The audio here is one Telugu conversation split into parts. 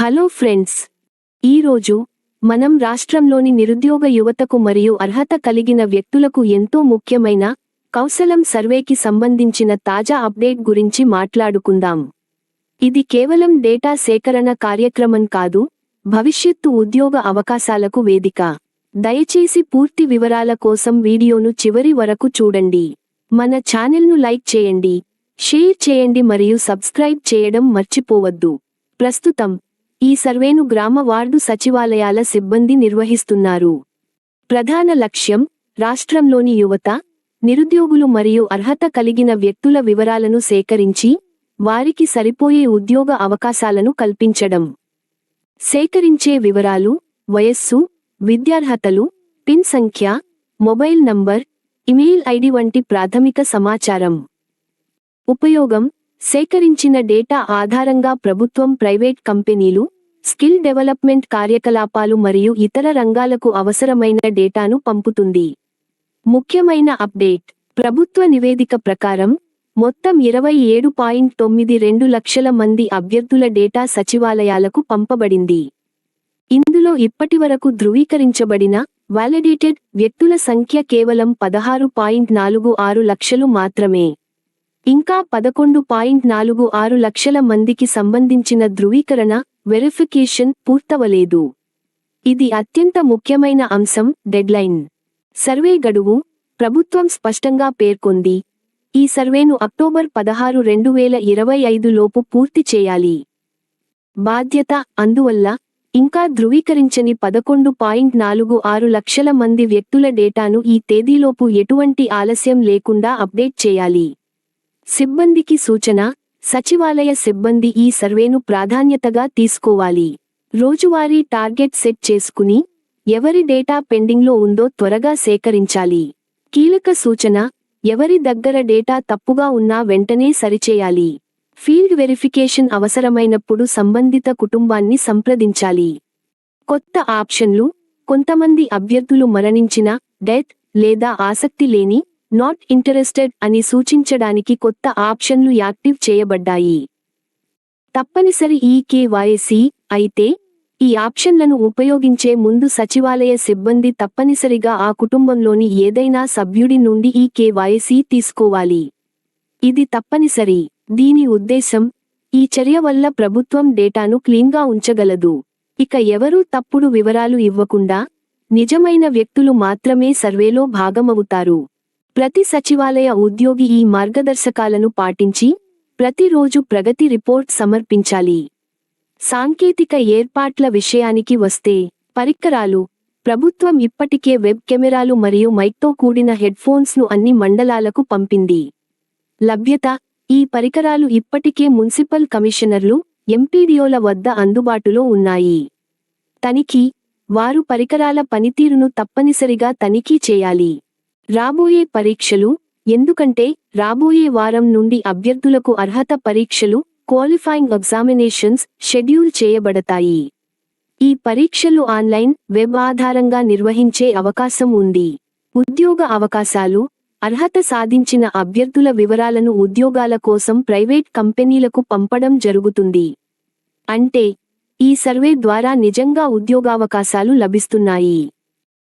హలో ఫ్రెండ్స్, ఈరోజు మనం రాష్ట్రంలోని నిరుద్యోగ యువతకు మరియు అర్హత కలిగిన వ్యక్తులకు ఎంతో ముఖ్యమైన కౌశలం సర్వేకి సంబంధించిన తాజా అప్డేట్ గురించి మాట్లాడుకుందాం. ఇది కేవలం డేటా సేకరణ కార్యక్రమం కాదు, భవిష్యత్తు ఉద్యోగ అవకాశాలకు వేదిక. దయచేసి పూర్తి వివరాల కోసం వీడియోను చివరి వరకు చూడండి. మన ఛానల్ను లైక్ చేయండి, షేర్ చేయండి మరియు సబ్స్క్రైబ్ చేయడం మర్చిపోవద్దు. ప్రస్తుతం ఈ సర్వేను గ్రామ వార్డు సచివాలయాల సిబ్బంది నిర్వహిస్తున్నారు. ప్రధాన లక్ష్యం రాష్ట్రంలోని యువత, నిరుద్యోగులు మరియు అర్హత కలిగిన వ్యక్తుల వివరాలను సేకరించి వారికి సరిపోయే ఉద్యోగ అవకాశాలను కల్పించడం. సేకరించే వివరాలు: వయస్సు, విద్యార్హతలు, పిన్ సంఖ్య, మొబైల్ నంబర్, ఇమెయిల్ ఐడి వంటి ప్రాథమిక సమాచారం. ఉపయోగం: సేకరించిన డేటా ఆధారంగా ప్రభుత్వం, ప్రైవేట్ కంపెనీలు, స్కిల్ డెవలప్మెంట్ కార్యకలాపాలు మరియు ఇతర రంగాలకు అవసరమైన డేటాను పంపుతుంది. ముఖ్యమైన అప్డేట్: ప్రభుత్వ నివేదిక ప్రకారం మొత్తం 27.92 లక్షల మంది అభ్యర్థుల డేటా సచివాలయాలకు పంపబడింది. ఇందులో ఇప్పటివరకు ధృవీకరించబడిన వాలిడేటెడ్ వ్యక్తుల సంఖ్య కేవలం 16.46 లక్షలు మాత్రమే. ఇంకా 11.46 లక్షల మందికి సంబంధించిన ధృవీకరణ వెరిఫికేషన్ పూర్తవలేదు. ఇది అత్యంత ముఖ్యమైన అంశం. డెడ్లైన్: సర్వే గడువు ప్రభుత్వం స్పష్టంగా పేర్కొంది. ఈ సర్వేను అక్టోబర్ 16, 2025 లోపు పూర్తి చేయాలి. బాధ్యత: అందువల్ల ఇంకా ధృవీకరించని 11.46 లక్షల మంది వ్యక్తుల డేటాను ఈ తేదీలోపు ఎటువంటి ఆలస్యం లేకుండా అప్డేట్ చేయాలి. సిబ్బందికి సూచన: సచివాలయ సిబ్బంది ఈ సర్వేను ప్రాధాన్యతగా తీసుకోవాలి. రోజువారీ టార్గెట్ సెట్ చేసుకుని ఎవరి డేటా పెండింగ్లో ఉందో త్వరగా సేకరించాలి. కీలక సూచన: ఎవరి దగ్గర డేటా తప్పుగా ఉన్నా వెంటనే సరిచేయాలి. ఫీల్డ్ వెరిఫికేషన్ అవసరమైనప్పుడు సంబంధిత కుటుంబాన్ని సంప్రదించాలి. కొత్త ఆప్షన్లు: కొంతమంది అభ్యర్థులు మరణించిన, డెత్ లేదా ఆసక్తి లేని, నాట్ ఇంటరెస్టెడ్ అని సూచించడానికి కొత్త ఆప్షన్లు యాక్టివ్ చేయబడ్డాయి. తప్పనిసరి ఈకేవైసీ అయితే ఈ ఆప్షన్లను ఉపయోగించే ముందు సచివాలయ సిబ్బంది తప్పనిసరిగా ఆ కుటుంబంలోని ఏదైనా సభ్యుడి నుండి ఈకేవైసీ తీసుకోవాలి. ఇది తప్పనిసరి. దీని ఉద్దేశం, ఈ చర్య వల్ల ప్రభుత్వం డేటాను క్లీన్గా ఉంచగలదు. ఇక ఎవరూ తప్పుడు వివరాలు ఇవ్వకుండా నిజమైన వ్యక్తులు మాత్రమే సర్వేలో భాగమవుతారు. ప్రతి సచివాలయ ఉద్యోగి ఈ మార్గదర్శకాలను పాటించి ప్రతిరోజు ప్రగతి రిపోర్ట్ సమర్పించాలి. సాంకేతిక ఏర్పాట్ల విషయానికి వస్తే, పరికరాలు: ప్రభుత్వం ఇప్పటికే వెబ్ కెమెరాలు మరియు మైక్తో కూడిన హెడ్ఫోన్స్ను అన్ని మండలాలకు పంపింది. లభ్యత: ఈ పరికరాలు ఇప్పటికే మున్సిపల్ కమిషనర్లు, ఎంపీడీఓల వద్ద అందుబాటులో ఉన్నాయి. తనిఖీ: వారు పరికరాల పనితీరును తప్పనిసరిగా తనిఖీ చేయాలి. రాబోయే పరీక్షలు: ఎందుకంటే రాబోయే వారం నుండి అభ్యర్థులకు అర్హత పరీక్షలు, క్వాలిఫైయింగ్ ఎగ్జామినేషన్స్ షెడ్యూల్ చేయబడతాయి. ఈ పరీక్షలు ఆన్లైన్, వెబ్ ఆధారంగా నిర్వహించే అవకాశం ఉంది. ఉద్యోగ అవకాశాలు: అర్హత సాధించిన అభ్యర్థుల వివరాలను ఉద్యోగాల కోసం ప్రైవేట్ కంపెనీలకు పంపడం జరుగుతుంది. అంటే ఈ సర్వే ద్వారా నిజంగా ఉద్యోగావకాశాలు లభిస్తున్నాయి.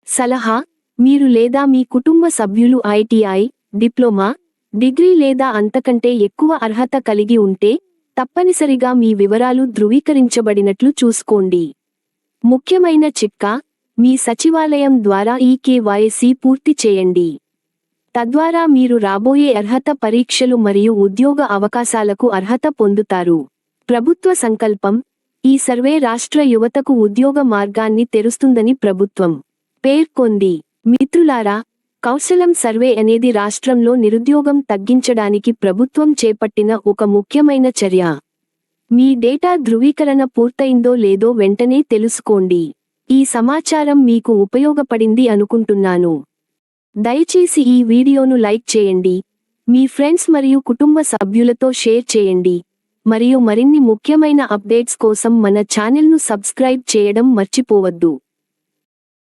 సలహా: మీరు లేదా మీ కుటుంబ సభ్యులు ఐటీఐ, డిప్లొమా, డిగ్రీ లేదా అంతకంటే ఎక్కువ అర్హత కలిగి ఉంటే తప్పనిసరిగా మీ వివరాలు ధృవీకరించబడినట్లు చూసుకోండి. ముఖ్యమైన చిట్కా: మీ సచివాలయం ద్వారా ఈకేవైసీ పూర్తి చేయండి. తద్వారా మీరు రాబోయే అర్హత పరీక్షలు మరియు ఉద్యోగ అవకాశాలకు అర్హత పొందుతారు. ప్రభుత్వ సంకల్పం: ఈ సర్వే రాష్ట్ర యువతకు ఉద్యోగ మార్గాన్ని తెరుస్తుందని ప్రభుత్వం పేర్కొంది. మిత్రులారా, కౌశలం సర్వే అనేది రాష్ట్రంలో నిరుద్యోగం తగ్గించడానికి ప్రభుత్వం చేపట్టిన ఒక ముఖ్యమైన చర్య. మీ డేటా ధృవీకరణ పూర్తయిందో లేదో వెంటనే తెలుసుకోండి. ఈ సమాచారం మీకు ఉపయోగపడింది అనుకుంటున్నాను. దయచేసి ఈ వీడియోను లైక్ చేయండి, మీ ఫ్రెండ్స్ మరియు కుటుంబ సభ్యులతో షేర్ చేయండి, మరియు మరిన్ని ముఖ్యమైన అప్డేట్స్ కోసం మన ఛానల్ను సబ్స్క్రైబ్ చేయడం మర్చిపోవద్దు.